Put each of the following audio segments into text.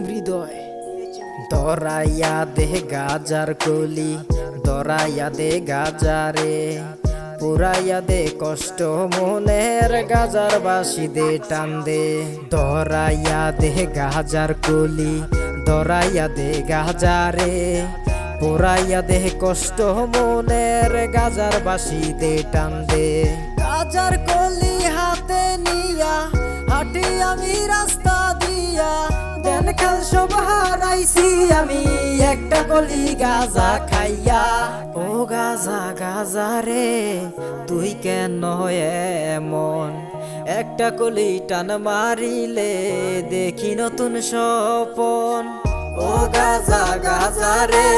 হৃদয় দরাইয়া দে গাজার কলি, দরাইয়া দে গাজারে, পুরাইয়া দে কষ্ট মনের গাজার বাসি দে টান দে। দরাইয়া দে গাজার কলি, দরাইয়া দে গাজারে, পুরাইয়া দে কষ্ট মনের গাজার বাসি দে টান দে। গাজার কলি হাতে নিয়া হাঁটি আমি রাস্তা দিয়া, দেন খাল সব হারাইছি আমি একটা কলি গাজা খাইয়া। ও গাজা গাজা রে তুই কেন এমন, একটা কলি টান মারিলে দেখি নতুন স্বপন। ও গাজা গাজা রে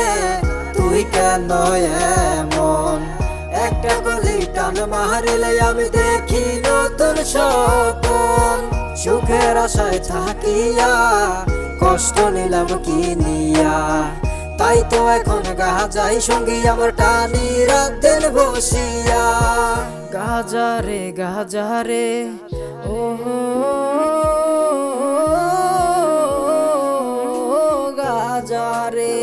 তুই কেন এমন, একটা কলি টান মারিলে আমি দেখি নতুন স্বপন। সুখের আশায় থাকিয়া কষ্ট নিলাম কি নিয়া, তাই তো এখন গাজাই সঙ্গী আমার টানি রাত দিন বসিয়া। গাজারে গাজারে ও গাজারে,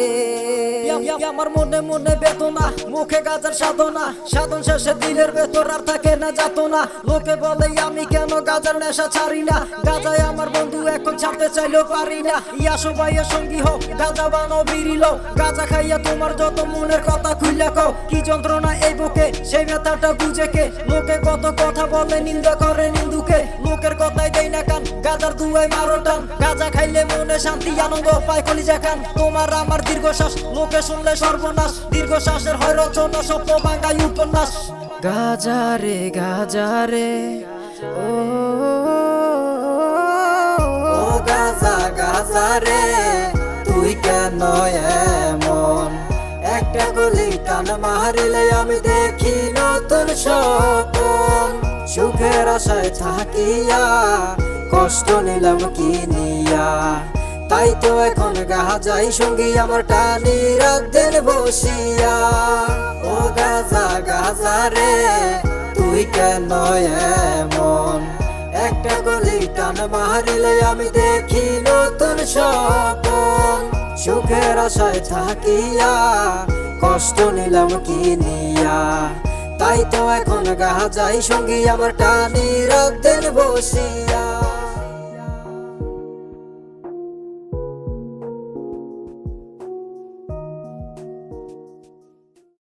আমার মনে মনে বেদনা, মুখে গাজার সাধনা, সাধন শেষে দিলের ভেতর আর থাকে না যাতনা। লোকে বলে আমি কেন গাজার নেশা ছাড়ি না, গাজায় আমার বন্ধু এখন ছাড়তে চাইলেও পারি না। ইয়া সবাই সঙ্গী হোক গাজা বানো বিড়িল, গাজা খাইয়া তোমার যত মনের কথা খুইলা কও। কি যন্ত্রণা এই বুকে সেই ব্যথাটা বুঝে কে, লোকে কত কথা বলে নিন্দা করে নিন্দুকে, লোকের কথাই দেয় না কান, গাজার দুয়াই মারো টান। গাজা খাইলে মনে শান্তি আনন্দ পায় কলিজা খান। তোমার আমার দীর্ঘশ্বাস লোকে শুনলে সর্বনাশ, দীর্ঘশ্বাসের হয় রচনা স্বপ্ন ভাঙাই উপন্যাস। গাজারে গাজারে ও গাজা গাজারে তুই কেন এমন, একটা কলি টান মারিলে আমি দেখি নতুন স্বপন। সুখের আশায় থাকিয়া কষ্ট নিলাম কি নিয়া, তাই তো এখন গাজাই সঙ্গী আমার টানি রাত দিন বসিয়া। ও গাজা গাজা রে তুই কেন এমন, একটা গলি টান মারিলে আমি দেখি নতুন স্বপন। সুখের আশায় থাকিয়া কষ্ট নিলাম কি নিয়া, তাই তো এখন গাজাই সঙ্গী আমার টানি রাত দিন বসিয়া।